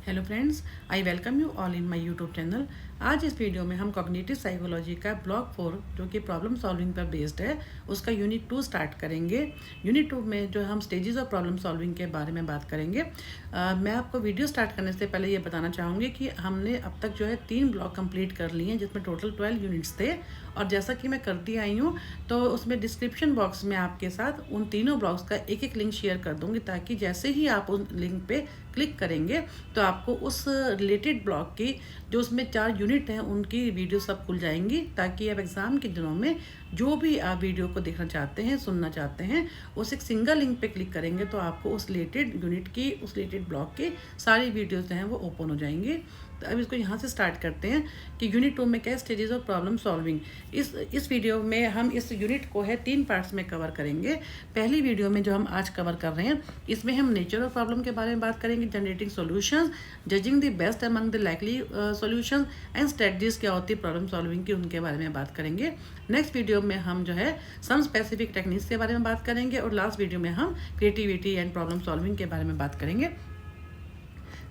Hello friends, I welcome you all in my YouTube channel. आज इस video में हम कॉग्निटिव साइकोलॉजी का ब्लॉक 4 जो कि प्रॉब्लम सॉल्विंग पर बेस्ड है उसका यूनिट 2 स्टार्ट करेंगे। यूनिट 2 में जो हम स्टेजेस ऑफ प्रॉब्लम सॉल्विंग के बारे में बात करेंगे। मैं आपको वीडियो स्टार्ट करने से पहले ये बताना चाहूँगी कि हमने अब तक जो है 3 ब्लॉक कंप्लीट कर लिए हैं जिसमें टोटल 12 यूनिट्स थे। और जैसा कि मैं करती आई हूँ तो उसमें डिस्क्रिप्शन बॉक्स में आपके साथ उन तीनों ब्लॉग्स का एक एक लिंक शेयर कर दूँगी ताकि जैसे ही आप उस लिंक पे क्लिक करेंगे तो आपको उस रिलेटेड ब्लॉग की जो उसमें 4 यूनिट हैं उनकी वीडियो सब खुल जाएंगी ताकि आप एग्ज़ाम के दिनों में जो भी आप वीडियो को देखना चाहते हैं सुनना चाहते हैं उस एक सिंगल लिंक पे क्लिक करेंगे तो आपको उस रिलेटेड यूनिट की उस रिलेटेड ब्लॉग की सारी वीडियोज़ जो हैं वो ओपन हो जाएंगी। तो अब इसको यहाँ से स्टार्ट करते हैं कि यूनिट 2 में क्या स्टेजेस ऑफ प्रॉब्लम सॉल्विंग। इस वीडियो में हम इस यूनिट को है 3 पार्ट्स में कवर करेंगे। पहली वीडियो में जो हम आज कवर कर रहे हैं इसमें हम नेचर ऑफ प्रॉब्लम के बारे में बात करेंगे, generating solutions, judging the best among the likely solutions and strategies क्या होती है प्रॉब्लम सॉल्विंग की, उनके बारे में बात करेंगे। नेक्स्ट वीडियो में हम जो है सम स्पेसिफिक टेक्निक्स के बारे में बात करेंगे और लास्ट वीडियो में हम क्रिएटिविटी एंड प्रॉब्लम सॉल्विंग के बारे में बात करेंगे।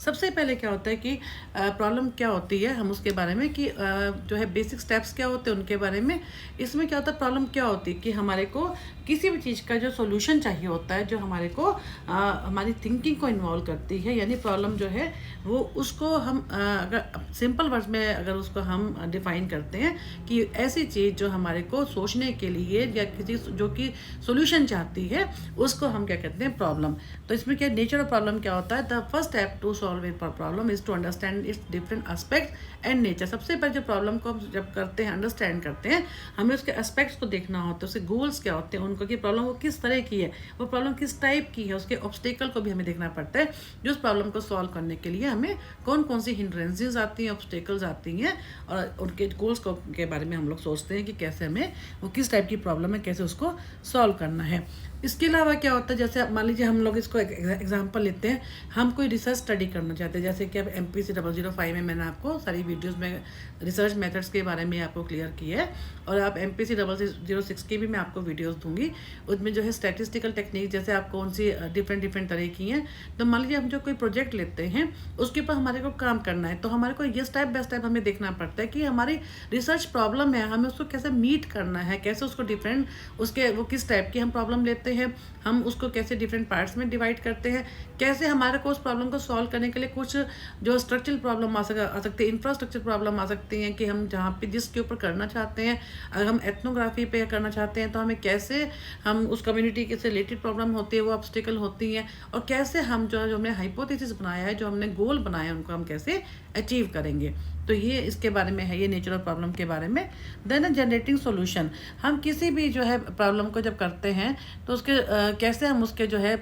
सबसे पहले क्या होता है कि प्रॉब्लम क्या होती है हम उसके बारे में कि जो है बेसिक स्टेप्स क्या होते हैं उनके बारे में। इसमें क्या होता है, प्रॉब्लम क्या होती है कि हमारे को किसी भी चीज़ का जो सॉल्यूशन चाहिए होता है जो हमारे को हमारी थिंकिंग को इन्वॉल्व करती है, यानी प्रॉब्लम जो है वो उसको हम अगर सिंपल वर्ड्स में अगर उसको हम डिफाइन करते हैं कि ऐसी चीज़ जो हमारे को सोचने के लिए या किसी जो कि सॉल्यूशन चाहती है उसको हम क्या कहते हैं प्रॉब्लम। तो इसमें क्या नेचर ऑफ प्रॉब्लम क्या होता है, the first step to solve a problem is to understand its different aspect and nature. सबसे पहले जो प्रॉब्लम को हम जब करते हैं अंडरस्टैंड करते हैं हमें उसके एस्पेक्ट्स को देखना होता है, उसके गोल्स क्या होते हैं उनको, कि प्रॉब्लम वो किस तरह की है, वो प्रॉब्लम किस टाइप की है, उसके ऑब्स्टेकल को भी हमें देखना पड़ता है जो उस प्रॉब्लम को सॉल्व करने के लिए हमें कौन कौन सी हिंड्रेंसेस आती हैं, ऑब्स्टेकल्स आती हैं और उनके गोल्स को के बारे में हम लोग सोचते हैं कि कैसे हमें वो किस टाइप की प्रॉब्लम है कैसे उसको सॉल्व करना है। इसके अलावा क्या होता है, जैसे मान लीजिए हम लोग इसको एग्जांपल लेते हैं, हम कोई रिसर्च स्टडी करना चाहते हैं जैसे कि अब MPC 005 में मैंने आपको सारी वीडियोस में रिसर्च मेथड्स के बारे में आपको क्लियर किया है और आप MPC 006 की भी मैं आपको वीडियोस दूंगी। उसमें जो है स्टैटिस्टिकल टेक्निक जैसे आप कौन सी डिफरेंट तरह की हैं। तो मान लीजिए हम जो कोई प्रोजेक्ट लेते हैं उसके ऊपर हमारे को काम करना है तो हमारे को ये स्टेप बाय स्टेप हमें देखना पड़ता है कि हमारी रिसर्च प्रॉब्लम है हमें उसको कैसे मीट करना है, कैसे उसको डिफरेंट उसके वो किस टाइप की हम प्रॉब्लम लेते हैं, हम उसको कैसे डिफरेंट पार्ट्स में डिवाइड करते हैं, कैसे हमारे को उस प्रॉब्लम को सॉल्व करने के लिए कुछ जो स्ट्रक्चरल प्रॉब्लम आ सकती है, इंफ्रास्ट्रक्चर प्रॉब्लम आ सकती हैं कि हम जहाँ पे जिसके ऊपर करना चाहते हैं, अगर हम एथनोग्राफी पे करना चाहते हैं तो हमें कैसे हम उस कम्युनिटी के से रिलेटेड प्रॉब्लम होती है वो ऑब्स्टिकल होती हैं और कैसे हम जो हमने हाइपोथेसिस बनाया है जो हमने गोल बनाया है उनको हम कैसे अचीव करेंगे। तो ये इसके बारे में है, ये नेचर ऑफ प्रॉब्लम के बारे में। देन जनरेटिंग सॉल्यूशन, हम किसी भी जो है प्रॉब्लम को जब करते हैं तो उसके कैसे हम उसके जो है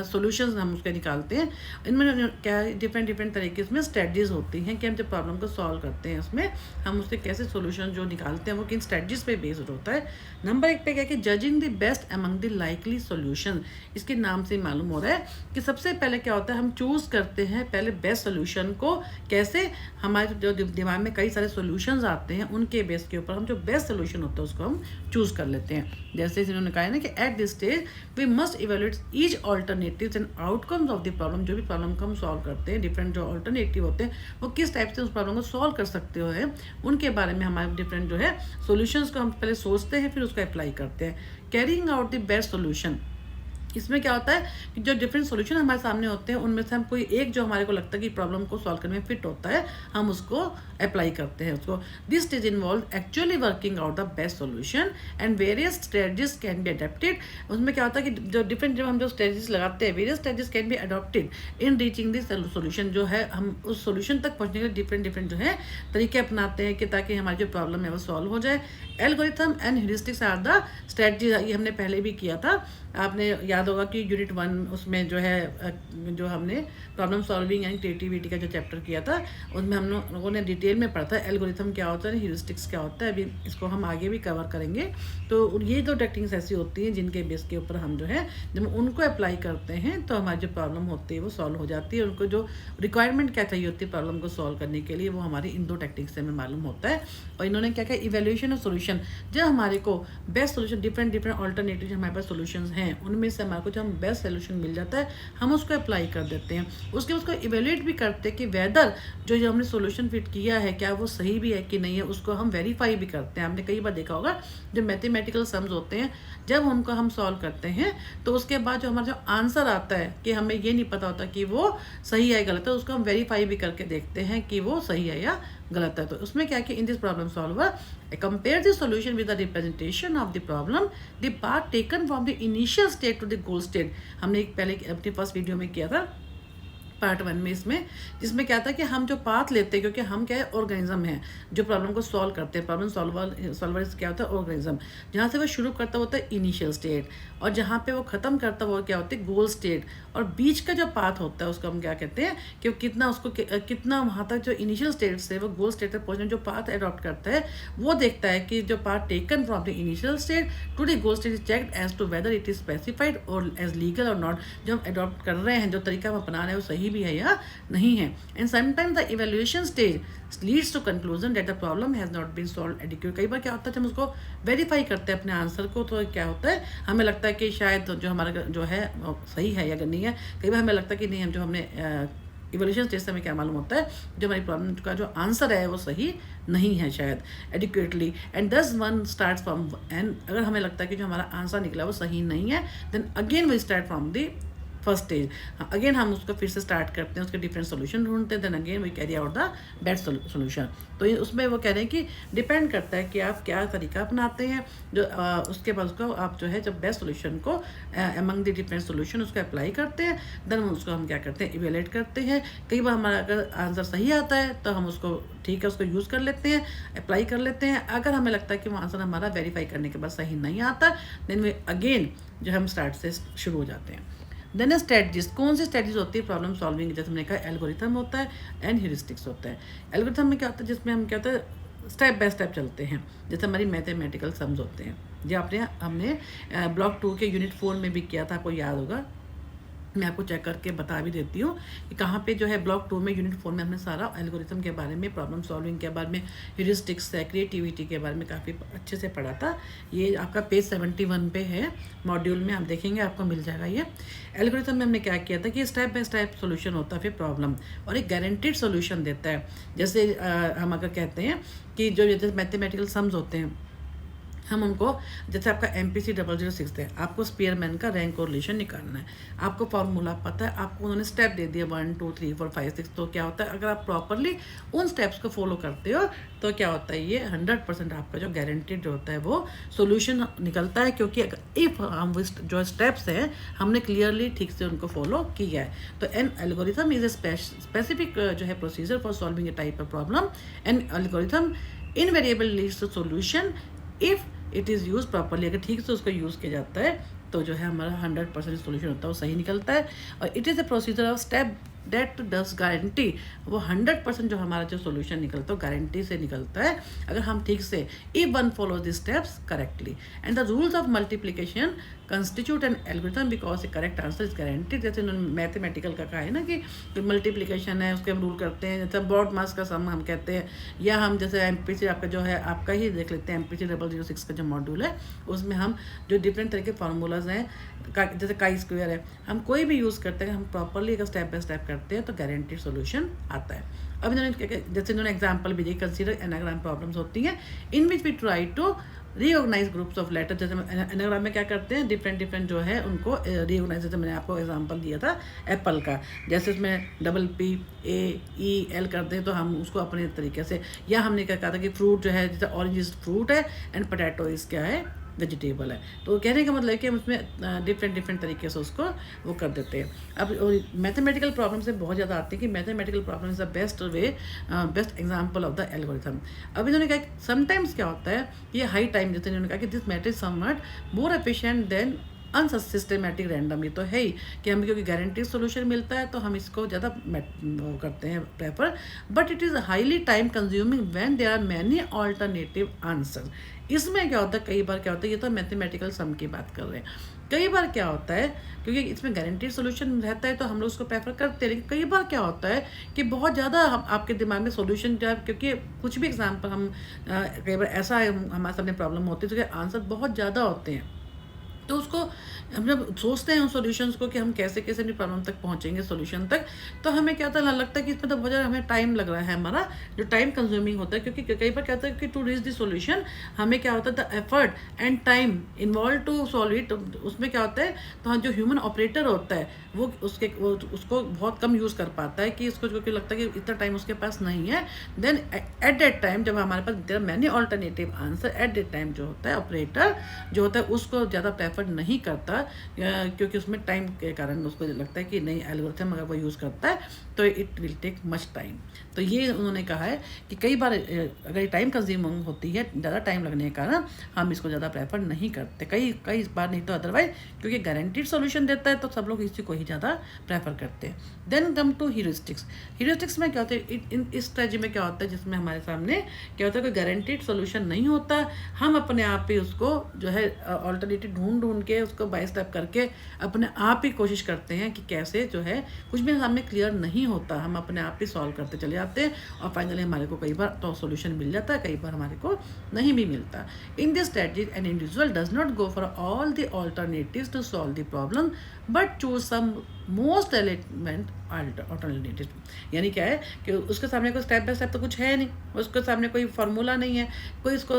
सॉल्यूशंस हम उसके निकालते हैं। इनमें क्या डिफरेंट तरीके इसमें स्ट्रेटजीज होती हैं कि हम जब प्रॉब्लम को सॉल्व करते हैं उसमें हम उसके कैसे सॉल्यूशन जो निकालते हैं वो किन स्ट्रेटजीज पे बेस्ड होता है। नंबर 1 पे क्या कि judging the best among the likely solution. इसके नाम से मालूम हो रहा है कि सबसे पहले क्या होता है हम चूज करते हैं पहले बेस्ट सोल्यूशन को, कैसे हमारे जो दिमाग में कई सारे सॉल्यूशंस आते हैं उनके बेस के ऊपर हम जो बेस्ट सोल्यूशन होता है उसको हम चूज कर लेते हैं। जैसे इन्होंने कहा है ना कि at this stage we must evaluate each alternatives and outcomes of the problem. जो भी प्रॉब्लम को हम सॉल्व करते हैं डिफरेंट जो ऑल्टरनेटिव होते हैं वो किस टाइप से उस प्रॉब्लम को सॉल्व कर सकते हो है उनके बारे में हमारे डिफरेंट जो है सोल्यूशंस को हम पहले सोचते हैं फिर उसको अप्लाई करते हैं। Carrying out the best solution, इसमें क्या होता है कि जो डिफरेंट सॉल्यूशन हमारे सामने होते हैं उनमें से हम कोई एक जो हमारे को लगता है कि प्रॉब्लम को सॉल्व करने में फिट होता है हम उसको अप्लाई करते हैं उसको। This stage involve actually working out the best solution and various strategies can be adapted. उसमें क्या होता है कि जो डिफरेंट जब हम जो स्ट्रेटजीज लगाते हैं various strategies can be adopted in reaching this solution. जो है हम उस सॉल्यूशन तक पहुंचने के लिए डिफरेंट जो है तरीके अपनाते हैं कि ताकि हमारी जो प्रॉब्लम है वो सॉल्व हो जाए। Algorithm and heuristics are the strategies, ये हमने पहले भी किया था, आपने याद होगा कि यूनिट 1 उसमें जो है जो हमने प्रॉब्लम सॉल्विंग एंड क्रिएटिविटी का जो चैप्टर किया था उसमें हम लोगों ने डिटेल में पढ़ा था एल्गोरिथम क्या होता है, ह्यूरिस्टिक्स क्या होता है। अभी इसको हम आगे भी कवर करेंगे। तो ये दो टेक्निक्स ऐसी होती हैं जिनके बेस के ऊपर हम जो है जब उनको अप्लाई करते हैं तो हमारी जो प्रॉब्लम होती है वो सॉल्व हो जाती है। उनको जो रिक्वायरमेंट क्या चाहिए होती है प्रॉब्लम को सॉल्व करने के लिए वो हमारी इन दो टेक्निक्स से हमें मालूम होता है। और इन्होंने क्या किया, इवेल्यूएशन और सोल्यूशन, जब हमारे को बेस्ट सोल्यूशन डिफरेंट ऑल्टरनेटिव हमारे पास सोल्यूशन हैं उनमें से हमारे को जब हम बेस्ट सोल्यूशन मिल जाता है हम उसको अप्लाई कर देते हैं। उसके उसको इवेल्यूएट भी करते हैं कि वेदर जो हमने सोल्यूशन फिट किया है क्या वो सही भी है कि नहीं है, उसको हम वेरीफाई भी करते हैं। आपने कई बार देखा होगा जो मैथमेटिकल सम्स होते हैं जब उनको हम सॉल्व करते हैं तो उसके बाद जो हमारा जो आंसर आता है कि हमें ये नहीं पता होता कि वो सही है गलत है, उसको हम वेरीफाई भी करके देखते हैं कि वो सही है या गलत है। तो उसमें क्या कि in this problem solver compare the solution with the representation of the problem the path taken from the initial state to the goal state. हमने एक पहले अपनी फर्स्ट वीडियो में किया था पार्ट 1 में इसमें, जिसमें क्या था कि हम जो पाथ लेते हैं क्योंकि हम क्या है ऑर्गेनिज्म है जो प्रॉब्लम को सॉल्व करते हैं। प्रॉब्लम सॉल्वर क्या होता है ऑर्गेनिज्म, जहाँ से वो शुरू करता होता है इनिशियल स्टेट और जहाँ पे वो ख़त्म करता वो क्या होता है गोल स्टेट, और बीच का जो पाथ होता है उसको हम क्या कहते हैं कि कितना उसको कितना वहाँ तक जो इनिशियल स्टेट से वो गोल स्टेट तक पहुँचने जो पाथ अडॉप्ट करता है वो देखता है कि जो path taken from the initial state to the goal state is checked as to whether it is specified और एज लीगल और नॉट। जो हम अडॉप्ट कर रहे हैं जो तरीका हम अपना रहे हैं वो सही भी है या नहीं है। And sometimes the evaluation stage leads to conclusion that the problem has not been solve adequate. कई बार क्या होता है जब हम उसको वेरीफाई करते हैं अपने आंसर को तो क्या होता है हमें लगता है कि शायद जो हमारा जो है सही है या नहीं है। कई बार हमें लगता है कि नहीं हम जो हमने इवोल्यूशन स्टेज से हमें क्या मालूम होता है जो हमारी प्रॉब्लम का जो आंसर है वो सही नहीं है शायद एडिक्वेटली। एंड दस वन स्टार्ट फ्रॉम एंड अगर हमें लगता है कि जो हमारा आंसर निकला वो सही नहीं है then again we start from the first stage. Again हम उसको फिर से स्टार्ट करते हैं, उसके डिफरेंट सोल्यूशन ढूंढते हैं, then again we carry out the best solution. तो ये उसमें वो कह रहे हैं कि डिपेंड करता है कि आप क्या तरीका अपनाते हैं जो उसके बाद उसको आप जो है जब बेस्ट सोल्यूशन को अमंग द डिफरेंट सोल्यूशन उसको अप्लाई करते हैं देन उसको हम क्या करते हैं इवेलुएट करते हैं। कई बार हमारा अगर आंसर सही आता है तो हम उसको ठीक है उसको यूज़ कर लेते हैं, अप्लाई कर लेते हैं। अगर हमें लगता है कि वो आंसर हमारा वेरीफाई करने के बाद सही नहीं आता देन वे अगेन जो हम स्टार्ट से शुरू हो जाते हैं। देन स्ट्रेटजीज, कौन सी स्ट्रेटजीज होती है प्रॉब्लम सॉल्विंग, जैसे हमने कहा एल्गोरिथम होता है एंड ह्यूरिस्टिक्स होता है। एल्गोरिथम में क्या होता है जिसमें हम क्या होता है स्टेप बाय स्टेप चलते हैं, जैसे हमारी मैथमेटिकल सम्स होते हैं जो हमने ब्लॉक 2 के यूनिट 4 में भी किया था, आपको याद होगा। मैं आपको चेक करके बता भी देती हूँ कि कहाँ पे जो है ब्लॉक 2 में यूनिट 4 में हमने सारा एल्गोरिथम के बारे में, प्रॉब्लम सॉल्विंग के बारे में, ह्यूरिस्टिक्स है, क्रिएटिविटी के बारे में काफ़ी अच्छे से पढ़ा था। ये आपका पेज 71 पे है मॉड्यूल में, आप देखेंगे आपको मिल जाएगा। ये एल्गोरिथम में हमने क्या किया था कि स्टेप बाय स्टेप सोल्यूशन होता है फिर प्रॉब्लम और एक गारंटीड सोल्यूशन देता है। जैसे हम अगर कहते हैं कि जो जैसे मैथमेटिकल सम्स होते हैं हम उनको, जैसे आपका MPC 006 है, आपको स्पीयरमैन का रैंक और रिलेशन निकालना है, आपको फार्मूला पता है, आपको उन्होंने स्टेप दे दिया 1 2 3 4 5 6। तो क्या होता है अगर आप प्रॉपरली उन स्टेप्स को फॉलो करते हो तो क्या होता है ये 100% आपका जो गारंटीड होता है वो सोल्यूशन निकलता है, क्योंकि इफ़ हम जो स्टेप्स हैं हमने क्लियरली ठीक से उनको फॉलो किया है। तो an algorithm is a specific जो है procedure for solving a type of problem. An algorithm invariable leads to solution if it is use properly. अगर ठीक से उसको यूज़ किया जाता है तो जो है हमारा 100% सोल्यूशन होता है वो सही निकलता है। और it is a procedure of step that does guarantee, वो 100% जो हमारा जो सोल्यूशन निकलता है गारंटी से निकलता है अगर हम ठीक से if one follow the steps correctly. And the rules of multiplication constitute an algorithm because A correct answer is guaranteed. जैसे उन्होंने मैथमेटिकल का कहा है ना कि मल्टीप्लिकेशन है उसके हम रूल करते हैं, जैसे ब्रॉड मास का सम हम कहते हैं, या हम जैसे MPC आपका जो है आपका ही देख लेते हैं MPC 006 का जो मॉड्यूल है उसमें हम जो डिफरेंट तरह के फार्मूलाज हैं जैसे काई स्क्वायर है, हम कोई भी यूज़ करते हैं हम प्रॉपरली अगर स्टेप बाय स्टेप करते हैं तो गारंटीड सोल्यूशन आता है। अब इन्होंने जैसे इन्होंने एग्जाम्पल भी दी, कंसीडर एनाग्राम प्रॉब्लम्स होती हैं in which we try to reorganise groups of letter. जैसे एनाग्राम में क्या करते हैं डिफरेंट जो है उनको रीऑर्गनाइज, जैसे मैंने आपको एग्जांपल दिया था एप्पल का, जैसे उसमें PPAEL करते हैं तो हम उसको अपने तरीके से, या हमने क्या कहा था कि फ्रूट जो है जैसे ऑरेंज इज फ्रूट है एंड पोटैटो इज क्या है वेजिटेबल है। तो कहने का मतलब है कि हम उसमें डिफरेंट तरीके से उसको वो कर देते हैं। अब मैथमेटिकल प्रॉब्लम से बहुत ज़्यादा आते हैं कि mathematical problem is the best way, best example of the algorithm. अब इन्होंने कहा समटाइम्स क्या होता है ये हाई टाइम, जैसे इन्होंने कहा कि this matter is somewhat more efficient than unsystematic random. ये तो है ही कि हमें क्योंकि गारंटीड सोल्यूशन मिलता है तो हम इसको ज़्यादा करते हैं prefer, but it is highly time consuming when there are many alternative answer. इसमें क्या होता है कई बार क्या होता है, ये तो मैथमेटिकल सम की बात कर रहे हैं, कई बार क्या होता है क्योंकि इसमें गारंटीड सोल्यूशन रहता है तो हम लोग उसको प्रेफर करते हैं, लेकिन कई बार क्या होता है कि बहुत ज़्यादा आपके दिमाग में सोल्यूशन जो है, क्योंकि कुछ भी एग्जाम्पल हम कई बार ऐसा हमारे सामने प्रॉब्लम होती है तो आंसर बहुत ज़्यादा होते हैं तो उसको हम जब सोचते हैं उन सॉल्यूशंस को कि हम कैसे कैसे अपनी प्रॉब्लम तक पहुंचेंगे सोल्यूशन तक, तो हमें क्या होता है, लगता है कि इसमें तो वजह हमें टाइम लग रहा है, हमारा जो टाइम कंज्यूमिंग होता है। क्योंकि कई बार क्या होता है कि टू रीच द सॉल्यूशन हमें क्या होता है, the effort and time involve to solve it, उसमें क्या होता है, तो हाँ जो ह्यूमन ऑपरेटर होता है वो उसको बहुत कम यूज़ कर पाता है, कि उसको क्योंकि लगता है कि इतना टाइम उसके पास नहीं है। देन एट दैट टाइम जब हमारे पास there many alternative answer, at that time जो होता है ऑपरेटर जो होता है उसको ज़्यादा प्रेफर नहीं करता, क्योंकि उसमें टाइम के कारण उसको लगता है कि नहीं एल्गोरिथम अगर वो यूज़ करता है तो it will take much time. तो ये उन्होंने कहा है कि कई बार अगर टाइम कंज्यूमिंग होती है, ज़्यादा टाइम लगने के कारण हम इसको ज़्यादा प्रेफर नहीं करते, कई कई बार नहीं तो अदरवाइज, क्योंकि गारंटीड सॉल्यूशन देता है तो सब लोग इसी को ही ज़्यादा प्रेफर करते हैं। Then come to heuristics. Heuristics में क्या होता है, इस स्ट्रेटजी में क्या होता है, जिसमें हमारे सामने क्या होता है, कोई गारंटीड सॉल्यूशन नहीं होता, हम अपने आप ही उसको जो है ऑल्टरनेटिव ढूंढ ढूंढ के उसको बाय स्टेप करके अपने आप ही कोशिश करते हैं कि कैसे जो है कुछ भी सामने क्लियर नहीं होता, हम अपने आप ही सॉल्व करते चले जाते हैं और फाइनली हमारे को कई बार तो सॉल्यूशन मिल जाता है, कई बार हमारे को नहीं भी मिलता। In this strategy an individual does not go for all the alternatives to solve the problem but choose some most element alternative. यानी क्या है कि उसके सामने कोई स्टेप बाय स्टेप तो कुछ है नहीं, उसके सामने कोई फार्मूला नहीं है, कोई इसको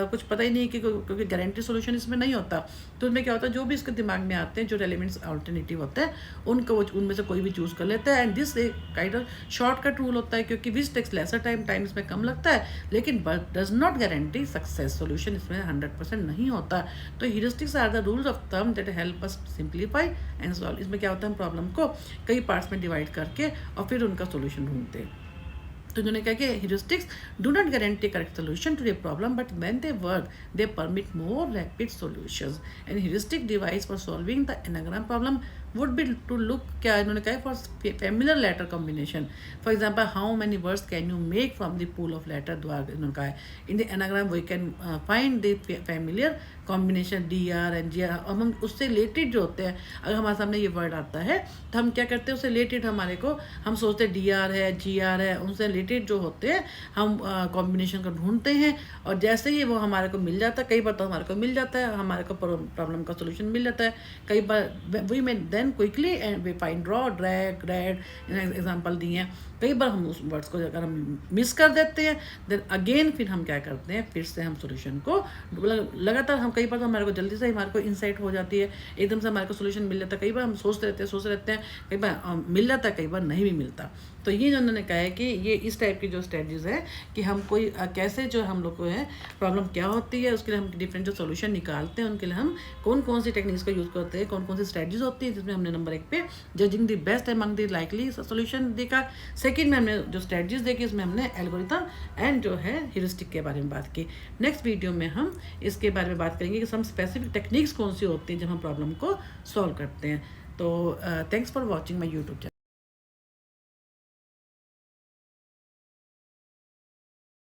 कुछ पता ही नहीं है कि क्योंकि गारंटी सॉल्यूशन इसमें नहीं होता। तो उसमें क्या होता है, जो भी इसके दिमाग में आते हैं जो एलिमेंट्स ऑल्टरनेटिव होते हैं उनको उनमें से कोई भी चूज़ कर लेता है। एंड दिस एक काइंड ऑफ शॉर्टकट रूल होता है, क्योंकि विच टेक्स लेसर टाइम इसमें कम लगता है, लेकिन but does not guarantee success, solution इसमें 100% नहीं होता। तो heuristics are the rules of thumb that help us simplify and solve. इसमें क्या होता है, हम प्रॉब्लम को कई पार्ट्स में डिवाइड करके और फिर उनका सॉल्यूशन ढूंढते हैं। तो उन्होंने कहा कि heuristics do not guarantee correct solution to the problem but when they work they permit more rapid solutions. And heuristic device for solving the anagram problem would be to look, क्या इन्होंने कहा, for familiar letter combination. For example how many words can you make from the pool of letter द्वारा, इन्होंने कहा है in the anagram we can find the familiar combination DR and GR। अब हम उससे रिलेटेड जो होते हैं, अगर हमारे सामने ये वर्ड आता है तो हम क्या करते हैं, उससे रिलेटेड हमारे को हम सोचते हैं DR है GR है, उनसे रिलेटेड जो होते हैं हम कॉम्बिनेशन को ढूंढते हैं। और जैसे ही वो हमारे को मिल जाता है, कई बार तो हमारे को मिल जाता है, हमारे को प्रॉब्लम का सोल्यूशन मिल जाता है, कई बार we may then quickly and we find draw drag grad example दिए हैं। कई बार हम उस वर्ड्स को अगर हम मिस कर देते हैं देन अगेन फिर हम क्या करते हैं, फिर से हम सोल्यूशन को लगातार हम कई बार तो हमारे को जल्दी से हमारे को इंसाइट हो जाती है, एकदम से हमारे को सोल्यूशन मिल जाता है, कई बार हम सोचते रहते हैं, कई बार मिल जाता है, कई बार नहीं भी मिलता। तो ये जो उन्होंने कहा है कि ये इस टाइप की जो स्ट्रेटजीज है कि हम कोई कैसे जो हम लोग को है प्रॉब्लम क्या होती है उसके लिए हम डिफरेंट जो सोल्यूशन निकालते हैं, उनके लिए हम कौन कौन सी टेक्निक्स का यूज़ करते हैं, कौन कौन सी स्ट्रेटजीज होती है, जिसमें हमने नंबर 1 पे judging the best among the likely solution देखा। सेकंड में हमने जो स्ट्रेटजीज देखी इसमें हमने एल्गोरिथम एंड जो है ह्यूरिस्टिक के बारे में बात की। नेक्स्ट वीडियो में हम इसके बारे में बात करेंगे कि सम स्पेसिफिक टेक्निक्स कौन सी होती हैं जब हम प्रॉब्लम को सॉल्व करते हैं। तो thanks for watching my YouTube channel.